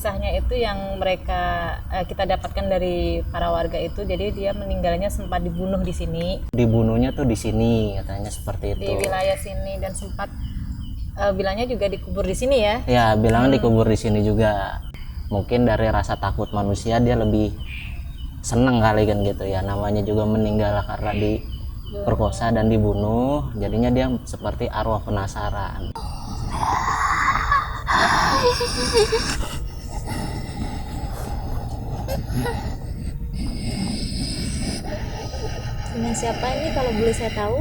kisahnya itu yang kita dapatkan dari para warga itu, jadi dia meninggalnya sempat dibunuh di sini. Dibunuhnya tuh di sini katanya seperti itu. Di wilayah sini, dan sempat bilangnya juga dikubur di sini ya. Ya, bilangnya dikubur di sini juga. Mungkin dari rasa takut manusia dia lebih seneng kali kan gitu ya. Namanya juga meninggal karena diperkosa dan dibunuh, jadinya dia seperti arwah penasaran. Dengan siapa ini kalau boleh saya tahu?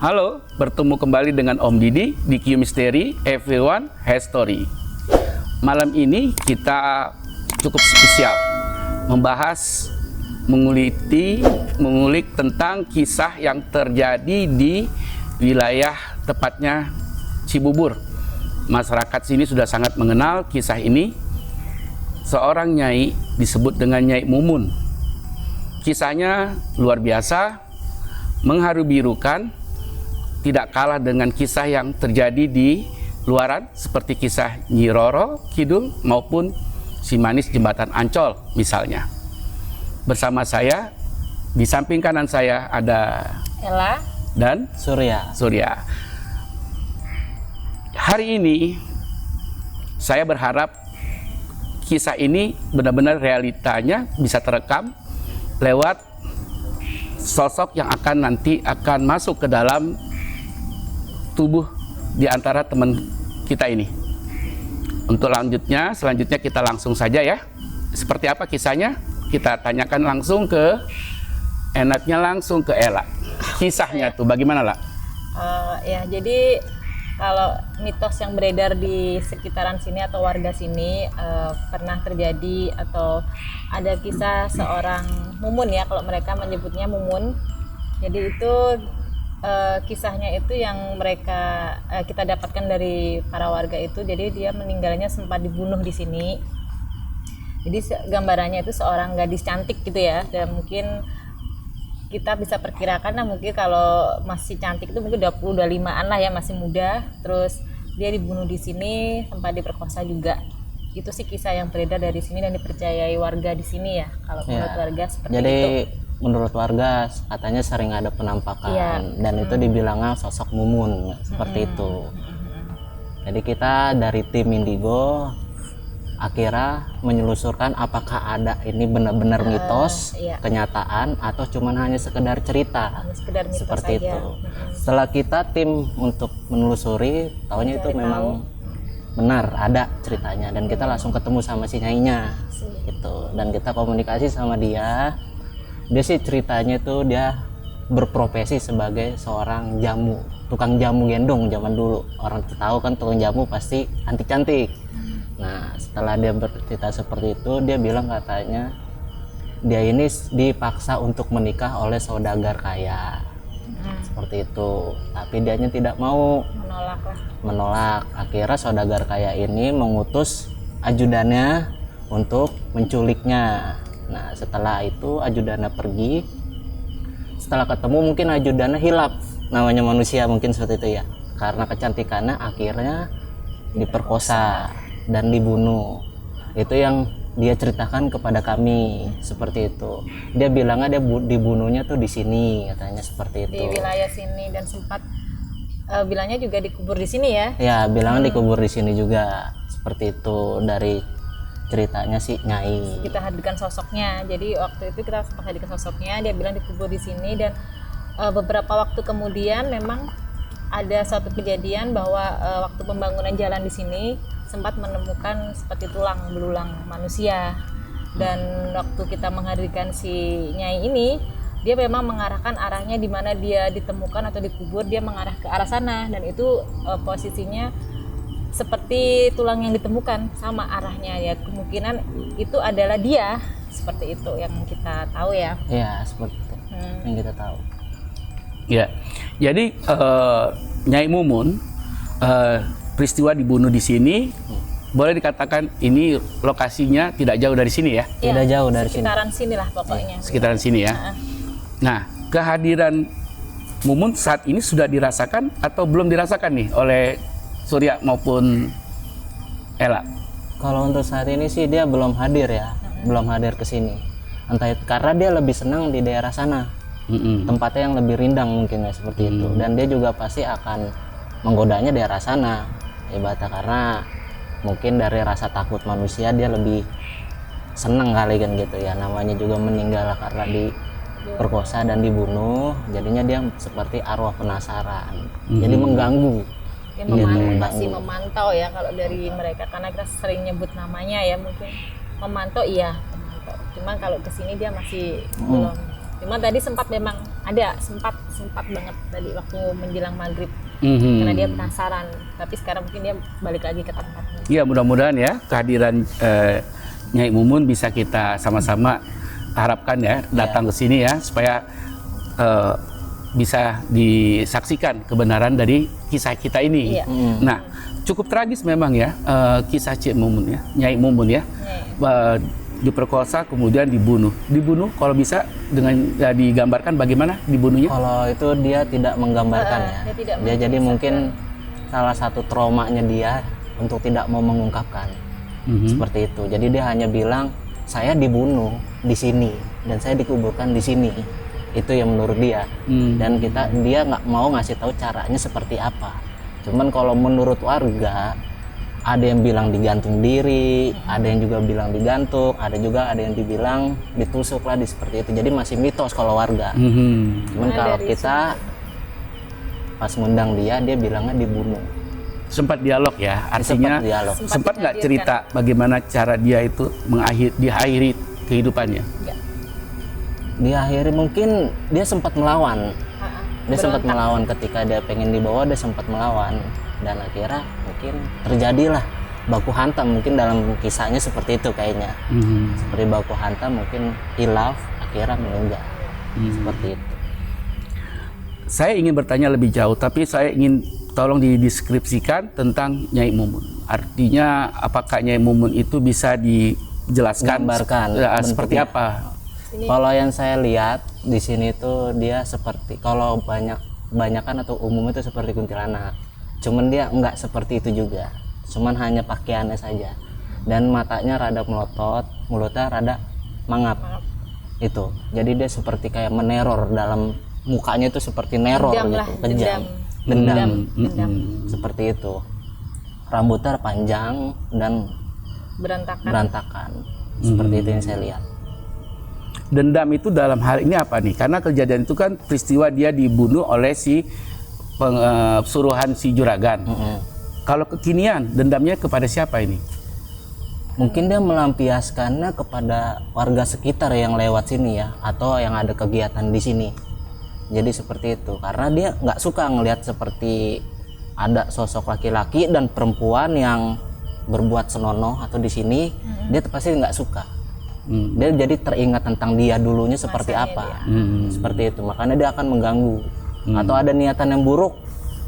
Halo, bertemu kembali dengan Om Didi di Q Misteri Everyone Has Story. Malam ini kita cukup spesial membahas, mengulik tentang kisah yang terjadi di wilayah tepatnya Cibubur. Masyarakat sini sudah sangat mengenal kisah ini. Seorang nyai disebut dengan Nyai Mumun. Kisahnya luar biasa, mengharu birukan, tidak kalah dengan kisah yang terjadi di luaran seperti kisah Nyi Roro Kidul maupun Si Manis Jembatan Ancol misalnya. Bersama saya, di samping kanan saya ada Ella dan Surya. Hari ini saya berharap kisah ini benar-benar realitanya bisa terekam lewat sosok yang nanti akan masuk ke dalam tubuh di antara teman kita ini. Untuk selanjutnya kita langsung saja ya. Seperti apa kisahnya? Kita tanyakan langsung ke Ella. Kisahnya tuh bagaimana lah? Ya, jadi kalau mitos yang beredar di sekitaran sini atau warga sini pernah terjadi atau ada kisah seorang mumun ya, kalau mereka menyebutnya mumun. Jadi itu kisahnya itu yang kita dapatkan dari para warga itu, jadi dia meninggalnya sempat dibunuh di sini. Jadi gambarannya itu seorang gadis cantik gitu ya, dan mungkin kita bisa perkirakan mungkin kalau masih cantik itu mungkin 20-25an lah ya, masih muda. Terus dia dibunuh di sini, sempat diperkosa juga. Itu sih kisah yang beredar dari sini dan dipercayai warga di sini ya, kalau menurut warga seperti jadi, itu. Menurut warga katanya sering ada penampakan dan itu dibilangnya sosok mumun seperti itu. Jadi kita dari tim Indigo akhirnya menyelusurkan apakah ada ini benar-benar mitos, kenyataan atau cuman hanya sekedar cerita. Seperti itu. Setelah kita tim untuk menelusuri, taunya itu memang benar ada ceritanya, dan kita langsung ketemu sama si nyainya gitu, dan kita komunikasi sama dia. Dia sih ceritanya tuh dia berprofesi sebagai seorang jamu, tukang jamu gendong zaman dulu. Orang tahu kan tukang jamu pasti cantik-cantik. Nah, setelah dia bercerita seperti itu, dia bilang katanya dia ini dipaksa untuk menikah oleh saudagar kaya. Seperti itu. Tapi dianya tidak mau, menolak. Akhirnya saudagar kaya ini mengutus ajudannya untuk menculiknya. Nah, setelah itu ajudannya pergi. Setelah ketemu mungkin ajudannya hilap, namanya manusia mungkin seperti itu ya, karena kecantikannya akhirnya diperkosa dan dibunuh. Itu yang dia ceritakan kepada kami seperti itu. Dia bilangnya dia dibunuhnya tuh di sini katanya seperti itu. Di wilayah sini, dan sempat bilangnya juga dikubur di sini ya. Ya, bilangnya dikubur di sini juga seperti itu dari ceritanya si Nyai. Kita hadirkan sosoknya. Jadi waktu itu kita sempat hadirkan sosoknya, dia bilang dikubur di sini, dan beberapa waktu kemudian memang ada suatu kejadian bahwa waktu pembangunan jalan di sini sempat menemukan seperti tulang belulang manusia. Dan waktu kita menghadirkan si Nyai ini, dia memang mengarahkan arahnya di mana dia ditemukan atau dikubur, dia mengarah ke arah sana, dan itu posisinya seperti tulang yang ditemukan sama arahnya ya, kemungkinan itu adalah dia, seperti itu yang kita tahu ya. Iya, seperti itu yang kita tahu. Ya, jadi Nyai Mumun peristiwa dibunuh di sini, boleh dikatakan ini lokasinya tidak jauh dari sini ya? Tidak jauh dari sini. Sekitaran sinilah pokoknya. Sekitaran sini ya. Nah, kehadiran Mumun saat ini sudah dirasakan atau belum dirasakan nih oleh Surya maupun Ella? Kalau untuk saat ini sih dia belum hadir ya, belum hadir ke sini. Entah itu karena dia lebih senang di daerah sana, tempatnya yang lebih rindang mungkin ya, seperti itu. Dan dia juga pasti akan menggodanya daerah sana, ibaratnya, karena mungkin dari rasa takut manusia dia lebih senang kali kan gitu ya. Namanya juga meninggal karena diperkosa dan dibunuh, jadinya dia seperti arwah penasaran, jadi mengganggu. Ya, masih memantau ya kalau dari mereka, karena kita sering nyebut namanya ya, mungkin memantau, iya memantau. Cuma kalau kesini dia masih belum. Cuma tadi memang ada sempat banget tadi waktu menjelang maghrib, karena dia penasaran. Tapi sekarang mungkin dia balik lagi ke tempatnya. Ya, mudah-mudahan ya kehadiran Nyai Mumun bisa kita sama-sama harapkan ya datang ke sini ya, supaya bisa disaksikan kebenaran dari kisah kita ini. Iya. Nah, cukup tragis memang ya kisah Cik Mumun ya, Nyai Mumun ya. Diperkosa kemudian dibunuh. Kalau bisa dengan digambarkan bagaimana dibunuhnya? Kalau itu dia tidak menggambarkan ya. Dia jadi mungkin salah satu traumanya dia untuk tidak mau mengungkapkan. Seperti itu. Jadi dia hanya bilang saya dibunuh di sini dan saya dikuburkan di sini. Itu yang menurut dia. Dan dia nggak mau ngasih tahu caranya seperti apa. Cuman kalau menurut warga, ada yang bilang digantung diri, ada yang juga bilang digantung, ada yang dibilang ditusuk lah, seperti itu. Jadi masih mitos kalau warga. Cuman kalau kita pas ngundang dia bilangnya dibunuh. Sempat dialog ya, artinya sempat nggak cerita bagaimana cara dia itu diakhiri kehidupannya? Diakhiri mungkin dia sempat melawan. Dia sempat melawan ketika dia pengen dibawa, dia sempat melawan. Dan akhirnya mungkin terjadilah baku hantam, mungkin dalam kisahnya seperti itu kayaknya. Seperti baku hantam, mungkin hilaf, akhirnya meninggal. Seperti itu. Saya ingin bertanya lebih jauh, tapi saya ingin tolong dideskripsikan tentang Nyai Mumun. Artinya apakah Nyai Mumun itu bisa dijelaskan seperti apa? Kalau yang saya lihat di sini tuh dia seperti, kalau banyakan atau umum itu seperti kuntilanak. Cuman dia enggak seperti itu juga. Cuman hanya pakaiannya saja. Dan matanya rada melotot, mulutnya rada mangap. Itu. Jadi dia seperti kayak meneror, dalam mukanya itu seperti neror gitu, kejam. Dendam. Seperti itu. Rambutnya panjang dan berantakan. Seperti itu yang saya lihat. Dendam itu dalam hal ini apa nih? Karena kejadian itu kan peristiwa dia dibunuh oleh si suruhan si juragan. Kalau kekinian dendamnya kepada siapa ini? Mungkin dia melampiaskannya kepada warga sekitar yang lewat sini ya, atau yang ada kegiatan di sini. Jadi seperti itu, karena dia nggak suka ngelihat seperti ada sosok laki-laki dan perempuan yang berbuat senonoh atau di sini, dia pasti nggak suka. Dia jadi teringat tentang dia dulunya seperti apa. Seperti itu, makanya dia akan mengganggu. Atau ada niatan yang buruk,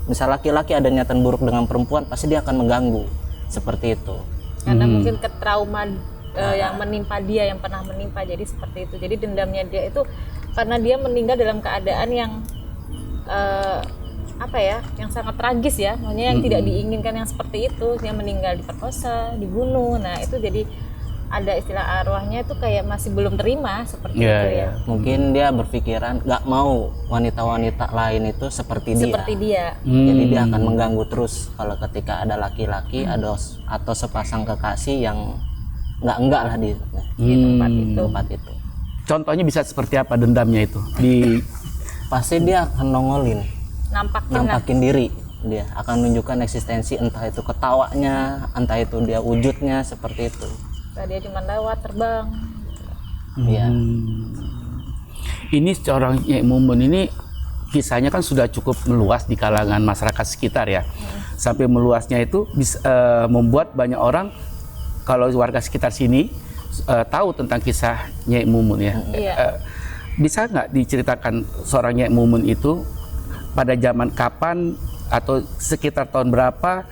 misal laki-laki ada niatan buruk dengan perempuan, pasti dia akan mengganggu. Seperti itu. Karena mungkin ketrauma yang menimpa dia, yang pernah menimpa, jadi seperti itu. Jadi dendamnya dia itu karena dia meninggal dalam keadaan yang yang sangat tragis ya, maksudnya yang tidak diinginkan, yang seperti itu, yang meninggal diperkosa, dibunuh. Nah itu jadi ada istilah arwahnya itu kayak masih belum terima seperti itu ya. Mungkin dia berpikiran nggak mau wanita-wanita lain itu seperti dia. Jadi dia akan mengganggu terus kalau ketika ada laki-laki atau sepasang kekasih yang enggak lah di tempat itu. Contohnya bisa seperti apa dendamnya itu? Pasti dia akan nongolin, nampakin diri. Dia akan menunjukkan eksistensi, entah itu ketawanya, entah itu dia wujudnya seperti itu. Dia cuma lewat terbang. Iya. Ini seorang Nyai Mumun ini kisahnya kan sudah cukup meluas di kalangan masyarakat sekitar ya. Sampai meluasnya itu bisa membuat banyak orang kalau warga sekitar sini tahu tentang kisah Nyai Mumun ya. Bisa nggak diceritakan seorang Nyai Mumun itu pada zaman kapan atau sekitar tahun berapa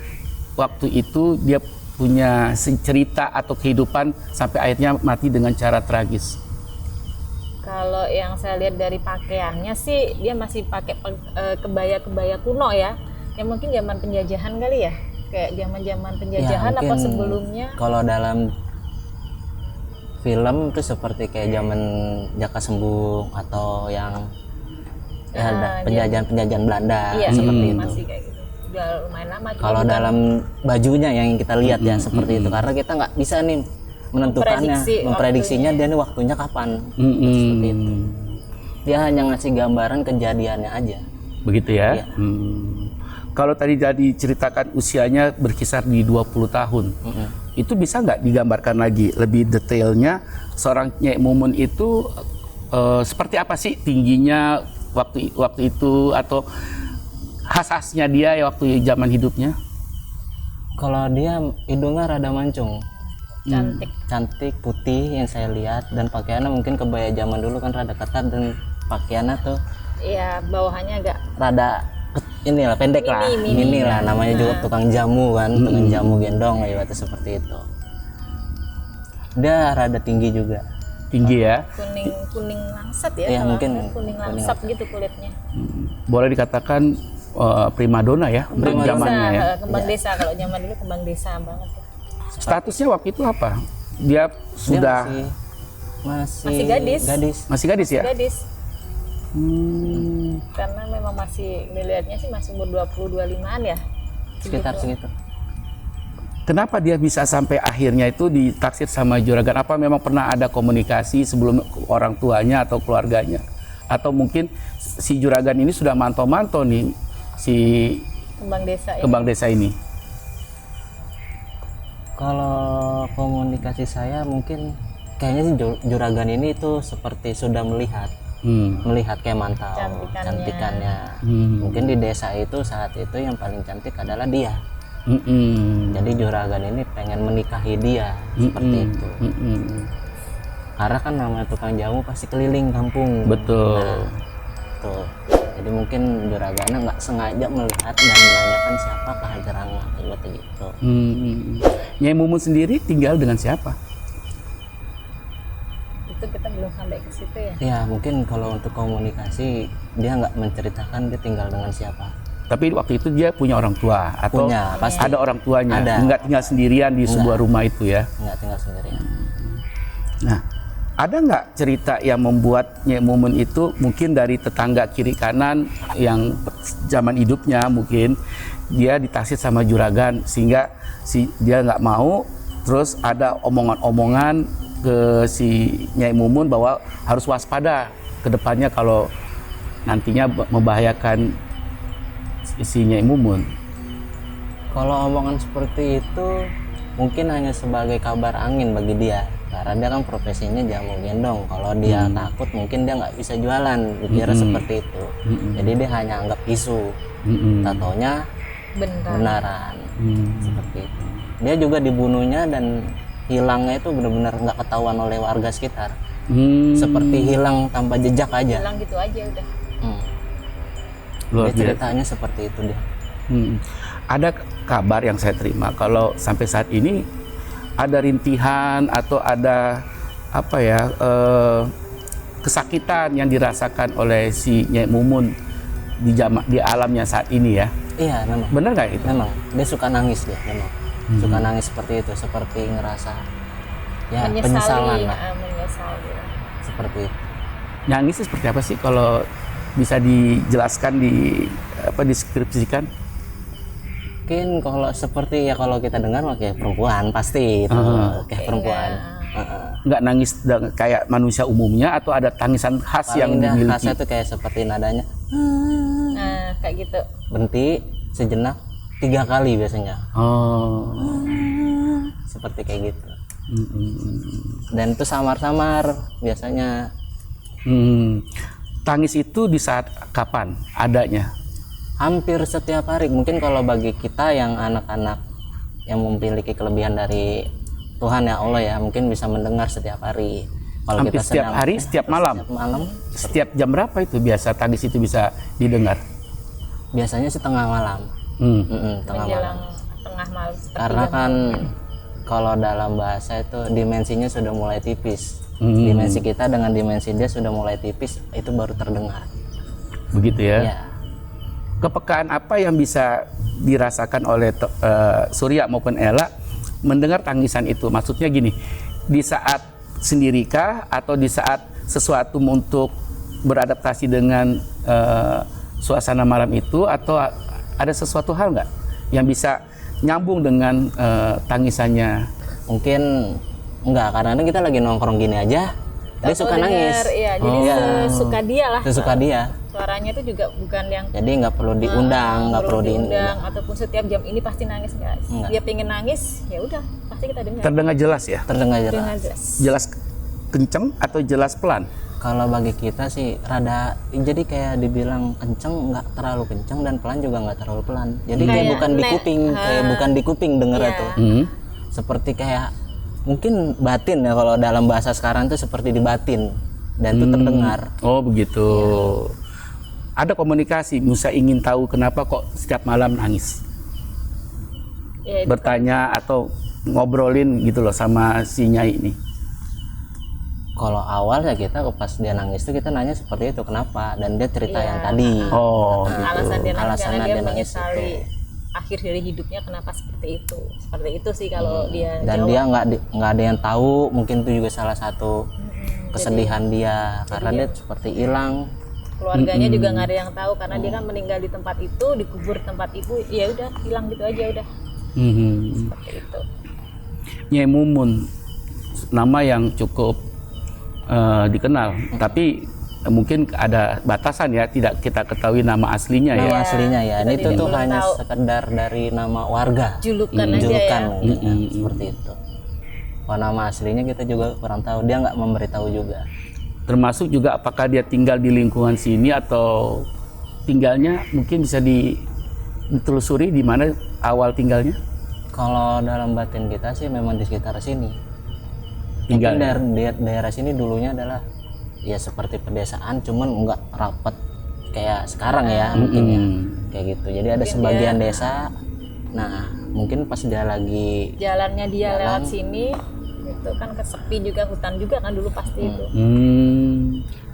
waktu itu dia punya cerita atau kehidupan sampai akhirnya mati dengan cara tragis? Kalau yang saya lihat dari pakaiannya sih dia masih pakai kebaya-kebaya kuno ya. Yang mungkin zaman penjajahan kali ya. Kayak zaman-zaman penjajahan Ya, apa sebelumnya. Kalau dalam film itu seperti kayak zaman Jaka Sembung atau yang ada penjajahan Belanda seperti itu. Masih kayak gitu. Udah lumayan lama. Kalau dalam bajunya yang kita lihat ya seperti itu, karena kita nggak bisa nih menentukannya, memprediksinya dia nih waktunya kapan. Seperti itu. Dia hanya ngasih gambaran kejadiannya aja. Begitu ya. Iya. Kalau tadi ceritakan usianya berkisar di 20 tahun. Itu bisa nggak digambarkan lagi lebih detailnya seorang Nyai Mumun itu seperti apa sih tingginya waktu itu atau khas-khasnya dia ya waktu zaman hidupnya? Kalau dia hidungnya rada mancung. cantik putih yang saya lihat, dan pakaiannya mungkin kebaya zaman dulu kan rada ketat, dan pakaiannya tuh iya bawahannya agak rada inilah pendek lah, mini lah, namanya juga tukang jamu kan, tukang jamu gendong ibaratnya seperti itu. Dia rada tinggi juga, ya, kuning langsat ya, iya, mungkin kuning langsat gitu kulitnya. Boleh dikatakan primadona ya untuk zamannya ya. Kembang desa, kalau zaman dulu kembang desa banget. Statusnya waktu itu apa? Dia sudah masih gadis. Masih gadis ya? Gadis. Karena memang masih dilihatnya sih masih umur 20-25an ya. Sekitar segitu. Kenapa dia bisa sampai akhirnya itu ditaksir sama juragan? Apa memang pernah ada komunikasi sebelum orang tuanya atau keluarganya? Atau mungkin si juragan ini sudah mantau-mantau nih si kembang desa ini? Kalau komunikasi saya mungkin kayaknya sih juragan ini itu seperti sudah melihat kayak mantau cantikannya. Mungkin di desa itu saat itu yang paling cantik adalah dia. Jadi juragan ini pengen menikahi dia seperti itu. Karena kan namanya tukang jamu pasti keliling kampung. Betul. Nah, tuh. Jadi mungkin juragannya nggak sengaja melihat dan menanyakan siapakah jarangnya gitu. Nyai Mumun sendiri tinggal dengan siapa? Itu kita belum sampai ke situ ya. Ya mungkin kalau untuk komunikasi dia nggak menceritakan dia tinggal dengan siapa. Tapi waktu itu dia punya orang tua atau pasti. Ada orang tuanya? Ada. Nggak tinggal sendirian di sebuah rumah itu ya? Nggak tinggal sendirian. Nah, ada nggak cerita yang membuat Nyai Mumun itu mungkin dari tetangga kiri kanan yang zaman hidupnya mungkin dia ditaksir sama juragan sehingga dia nggak mau, terus ada omongan-omongan ke si Nyai Mumun bahwa harus waspada ke depannya kalau nantinya membahayakan si Nyai Mumun? Kalau omongan seperti itu mungkin hanya sebagai kabar angin bagi dia, karena dia kan profesinya jamu gendong. Kalau dia takut mungkin dia nggak bisa jualan, dikira seperti itu. Jadi dia hanya anggap isu, tatonya benaran seperti itu. Dia juga dibunuhnya dan hilangnya itu benar-benar nggak ketahuan oleh warga sekitar, seperti hilang tanpa jejak aja. Hilang gitu aja udah. Dia ceritanya seperti itu dia. Ada kabar yang saya terima kalau sampai saat ini ada rintihan atau ada apa ya kesakitan yang dirasakan oleh si Nyai Mumun di alamnya saat ini ya. Iya memang. Benar nggak itu? Memang dia suka nangis dia memang. Suka nangis seperti itu, seperti ngerasa ya penyesalan lah. Menyesali. Seperti itu. Nangisnya seperti apa sih kalau bisa dijelaskan deskripsikan? Mungkin kalau seperti ya kalau kita dengar kayak perempuan pasti itu kayak perempuan. Nggak nangis kayak manusia umumnya atau ada tangisan khas yang dimiliki? Khasnya itu kayak seperti nadanya. Nah kayak gitu. Berhenti sejenak 3 kali biasanya. Seperti kayak gitu. Dan itu samar-samar biasanya. Tangis itu di saat kapan adanya? Hampir setiap hari. Mungkin kalau bagi kita yang anak-anak yang memiliki kelebihan dari Tuhan ya Allah ya, mungkin bisa mendengar setiap hari. Kalau Hampir kita setiap sedang hari, setiap malam. Setiap malam. Setiap jam berapa itu biasa tangis itu bisa didengar? Biasanya sih tengah malam. Tengah malam. menjelang tengah malam seperti Karena jam kan kalau dalam bahasa itu dimensinya sudah mulai tipis. Dimensi kita dengan dimensi dia sudah mulai tipis, itu baru terdengar. Begitu ya? Ya. Kepekaan apa yang bisa dirasakan oleh Surya maupun Ella mendengar tangisan itu? Maksudnya gini, di saat sendirikah atau di saat sesuatu untuk beradaptasi dengan suasana malam itu, atau ada sesuatu hal nggak yang bisa nyambung dengan tangisannya? Mungkin enggak, karena kita lagi nongkrong gini aja, dia suka nangis. Iya, jadi sesuka dia lah. Sesuka dia. Suaranya itu juga bukan yang Jadi nggak perlu diundang, nggak perlu diundang ataupun setiap jam ini pasti nangis, enggak. Dia pengen nangis, ya udah pasti kita dengar. Terdengar jelas ya? terdengar jelas. Dengar jelas. Jelas kenceng atau jelas pelan? Kalau bagi kita sih rada, jadi kayak dibilang kenceng, nggak terlalu kenceng, dan pelan juga nggak terlalu pelan. Jadi kayak Kayak bukan di kuping, kayak bukan di kuping dengernya Iya. tuh. Seperti kayak mungkin batin ya, kalau dalam bahasa sekarang tuh seperti di batin, dan itu terdengar. Oh begitu. Ada komunikasi, Musa ingin tahu kenapa kok setiap malam nangis. Ya, itu Bertanya atau ngobrolin gitu loh sama si Nyai ini. Kalau awal ya kita pas dia nangis tuh kita nanya seperti itu, kenapa, dan dia cerita yang tadi. Oh alasan dia nangis Alasannya karena dia dia nangis menyesali itu. akhir dari hidupnya kenapa seperti itu. Seperti itu sih kalau dia Dan jawab. dia nggak ada yang tahu, mungkin itu juga salah satu kesedihan dia, karena dia seperti hilang. Keluarganya juga nggak ada yang tahu karena dia kan meninggal di tempat itu, dikubur di tempat ibu, ya udah hilang gitu aja udah. Seperti itu. Nyai Mumun, nama yang cukup dikenal, tapi mungkin ada batasan ya, tidak kita ketahui nama aslinya ya. Nama aslinya ya, ini Kita tuh belum hanya tahu. sekedar dari nama warga, Julukan aja julukan ya. mungkin ya, seperti itu. Kalau nama aslinya kita juga kurang tahu, dia nggak memberitahu juga. Termasuk juga apakah dia tinggal di lingkungan sini atau tinggalnya mungkin bisa ditelusuri di mana awal tinggalnya. Kalau dalam batin kita sih memang di sekitar sini. Tinggal Mungkin daerah sini dulunya adalah ya seperti pedesaan, cuman nggak rapat kayak sekarang ya, mungkin ya kayak gitu. Jadi ada sebagian desa. Nah mungkin pas dia lagi Jalannya dia lewat sini itu kan kesepi juga, hutan juga kan dulu pasti itu.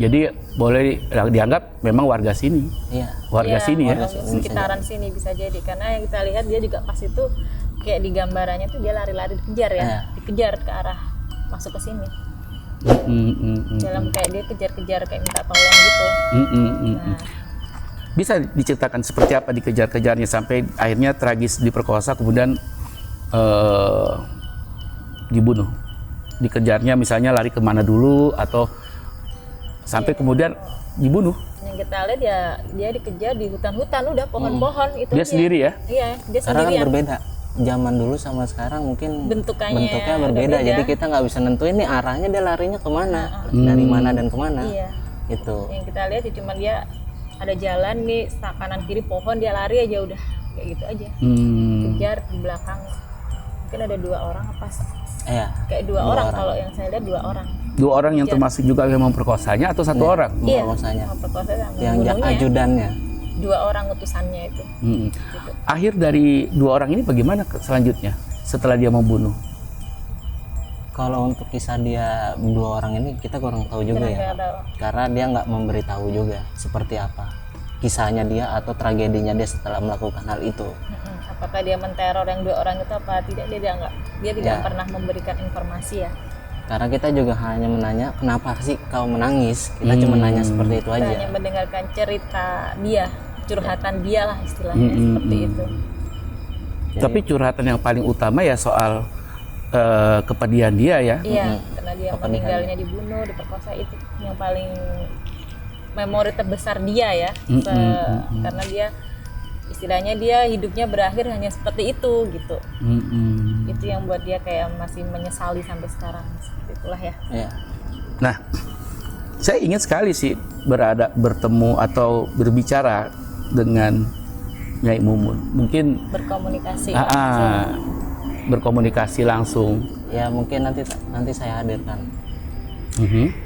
Jadi boleh dianggap memang warga sini. iya Warga sini ya. Sekitaran sini bisa jadi karena yang kita lihat dia juga pas itu kayak di gambarannya tuh dia lari-lari dikejar ya, dikejar ke arah masuk ke sini. Dalam kayak dia kejar-kejar kayak minta tolong gitu. Nah, Bisa diceritakan seperti apa dikejar-kejarnya sampai akhirnya tragis diperkosa kemudian dibunuh. Dikejarnya misalnya lari kemana dulu atau sampai kemudian dibunuh. yang kita lihat ya dia dikejar di hutan-hutan udah pohon-pohon itu Dia sendiri ya? Iya, dia karena kan sendirian. berbeda zaman dulu sama sekarang, mungkin Bentukannya berbeda. beda. Jadi kita nggak bisa nentuin nih arahnya dia larinya kemana, dari mana dan kemana. Iya. Itu Yang kita lihat ya cuma dia ada jalan nih kanan kiri pohon dia lari aja udah kayak gitu aja. Kejar di belakang mungkin ada 2 orang apa ya kayak 2 orang kalau yang saya lihat 2 orang. 2 orang yang termasuk juga yang memperkosanya atau 1 orang? Iya, memperkosanya. memperkosa sama Yang membunuhnya. ajudannya 2 orang utusannya itu. Gitu. Akhir dari 2 orang ini bagaimana selanjutnya setelah dia membunuh? kalau untuk kisah dia 2 orang ini kita kurang tahu juga ya, Nggak tahu. karena dia nggak memberitahu juga seperti apa kisahnya dia atau tragedinya dia setelah melakukan hal itu. Apakah dia menteror yang 2 orang itu apa tidak, dia tidak Ya. pernah memberikan informasi ya. Karena kita juga hanya menanya kenapa sih kau menangis, kita cuma nanya seperti itu Kita aja. hanya mendengarkan cerita dia, curhatan dia lah istilahnya seperti itu. Tapi curhatan yang paling utama ya soal kepedihan dia ya. Iya, karena dia meninggalnya dibunuh, diperkosa itu yang paling memori terbesar dia ya. Karena dia istilahnya dia hidupnya berakhir hanya seperti itu gitu. Itu yang buat dia kayak masih menyesali sampai sekarang. Seperti itulah ya. Iya. Nah, saya ingin sekali sih bertemu atau berbicara dengan Nyai Mumun. Mungkin berkomunikasi. Berkomunikasi langsung. Ya mungkin nanti saya hadirkan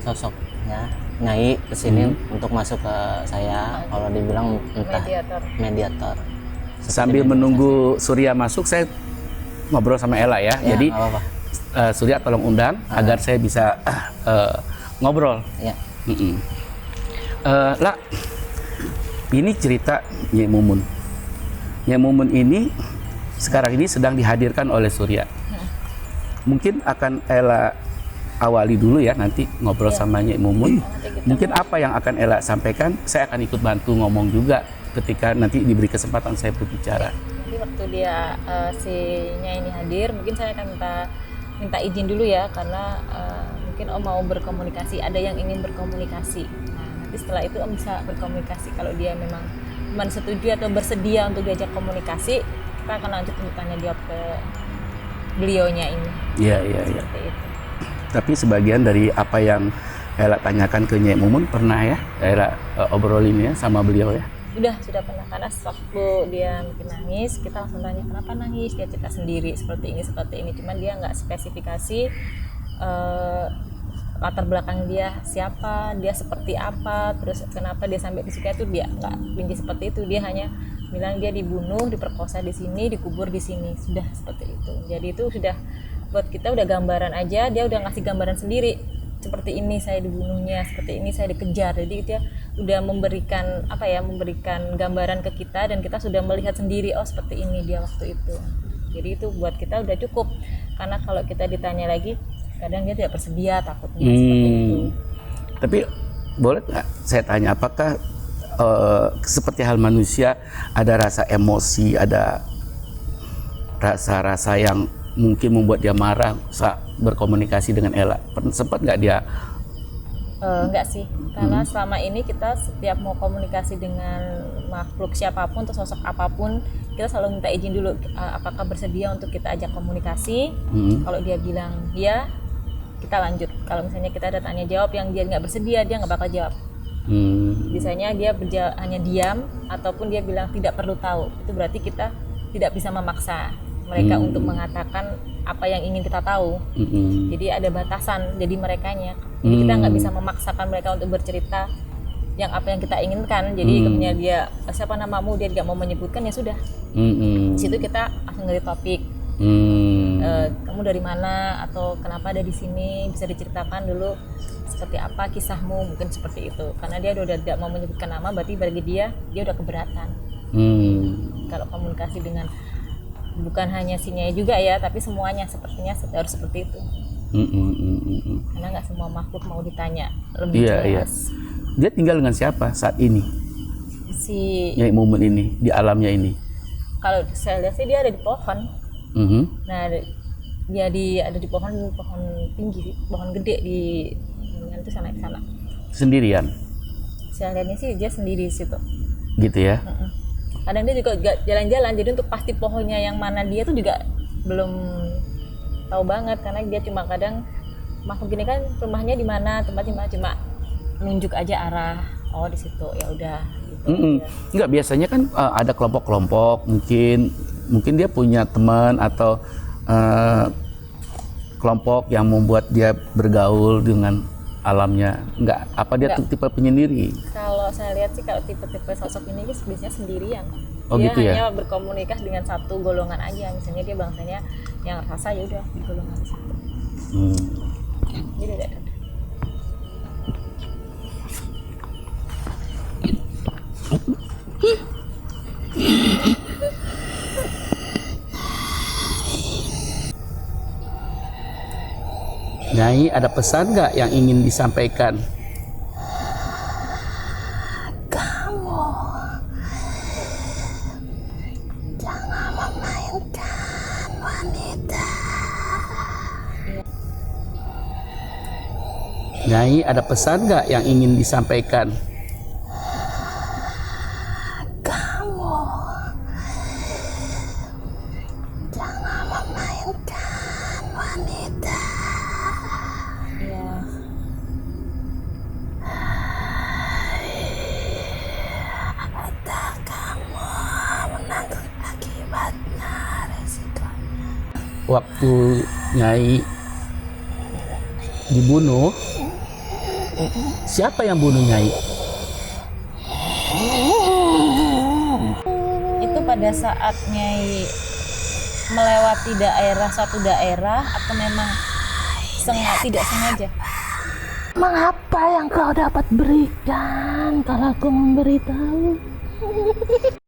sosoknya Nyai kesini untuk masuk ke saya. Kalau dibilang entah mediator. Sambil menunggu Surya masuk, saya ngobrol sama Ella ya. Jadi Surya tolong undang agar saya bisa ngobrol. Ya. Lah, ini cerita Nyai Mumun. Nyai Mumun ini sekarang ini sedang dihadirkan oleh Surya. Mungkin akan Ella awali dulu ya, nanti ngobrol sama Nyai Mumun. Mungkin apa yang akan Ella sampaikan, saya akan ikut bantu ngomong juga ketika nanti diberi kesempatan saya berbicara. Jadi waktu dia si Nyai ini hadir, mungkin saya akan minta izin dulu ya, karena mungkin Om mau berkomunikasi, ada yang ingin berkomunikasi. Nah, nanti setelah itu Om bisa berkomunikasi. Kalau dia memang setuju atau bersedia untuk diajak komunikasi, kita akan lanjut untuk tanya jawab ke beliaunya ini. Iya. Seperti itu. Tapi sebagian dari apa yang Ella tanyakan ke Nyai Mumun pernah ya Ella obrolin ya sama beliau ya? Sudah pernah, karena waktu dia mungkin nangis, kita langsung tanya kenapa nangis, dia cerita sendiri seperti ini, cuman dia nggak spesifikasi latar belakang dia siapa, dia seperti apa, terus kenapa dia sampai di situ, itu dia nggak rinci seperti itu. Dia hanya bilang dia dibunuh, diperkosa di sini, dikubur di sini, sudah seperti itu. Jadi itu sudah buat kita udah gambaran aja, dia udah ngasih gambaran sendiri. Seperti ini saya dibunuhnya, seperti ini saya dikejar. Jadi dia udah memberikan memberikan gambaran ke kita, dan kita sudah melihat sendiri, oh seperti ini dia waktu itu. Jadi itu buat kita udah cukup, karena kalau kita ditanya lagi, kadang dia tidak bersedia, takutnya seperti itu. Tapi boleh nggak saya tanya, apakah seperti hal manusia ada rasa emosi, ada rasa-rasa yang mungkin membuat dia marah saat berkomunikasi dengan Ella? Sempat nggak dia? Enggak sih, karena selama ini kita setiap mau komunikasi dengan makhluk siapapun atau sosok apapun, kita selalu minta izin dulu, apakah bersedia untuk kita ajak komunikasi. Kalau dia bilang iya, kita lanjut. Kalau misalnya kita ada tanya jawab yang dia nggak bersedia, dia nggak bakal jawab. Biasanya dia hanya diam, ataupun dia bilang tidak perlu tahu. Itu berarti kita tidak bisa memaksa mereka untuk mengatakan apa yang ingin kita tahu. Jadi ada batasan, jadi merekanya. Jadi kita nggak bisa memaksakan mereka untuk bercerita yang apa yang kita inginkan. Jadi kemudian dia, siapa namamu, dia tidak mau menyebutkan, ya sudah. Di situ kita langsung dari topik. Kamu dari mana, atau kenapa ada di sini, bisa diceritakan dulu seperti apa kisahmu, mungkin seperti itu. Karena dia udah tidak mau menyebutkan nama, berarti bagi dia udah keberatan. Kalau komunikasi dengan bukan hanya si Nyai juga ya, tapi semuanya sepertinya harus seperti itu. Karena nggak semua makhluk mau ditanya lebih jelas. Iya. Dia tinggal dengan siapa saat ini? Si Nyai Mumun ini di alamnya ini? Kalau saya lihat sih dia ada di pohon. Nah, dia ada di pohon tinggi, pohon gede di itu sana. Sendirian? Saya lihatnya sih dia sendiri di situ. Gitu ya? Kadang dia juga jalan-jalan, jadi untuk pasti pohonnya yang mana dia tuh juga belum tahu banget, karena dia cuma kadang makhluk ini kan rumahnya di mana, tempatnya cuma nunjuk aja arah, oh di situ, ya udah gitu. Enggak, biasanya kan ada kelompok-kelompok, mungkin dia punya teman atau kelompok yang membuat dia bergaul dengan alamnya. Dia tipe penyendiri? Kalau saya lihat sih, kalau tipe-tipe sosok ini biasanya sendirian. Oh, dia gitu ya? hanya berkomunikasi dengan satu golongan aja. Misalnya dia bangsanya yang rasa, ya udah di golongan itu. Jadi ada. Nyai, ada pesan nggak yang ingin disampaikan? Kamu jangan memainkan wanita. Nyai, ada pesan nggak yang ingin disampaikan? Kamu jangan memainkan wanita. waktu Nyai dibunuh, siapa yang bunuh Nyai? Itu pada saat Nyai melewati suatu daerah atau memang tidak sengaja? Mengapa yang kau dapat berikan kalau aku memberitahu?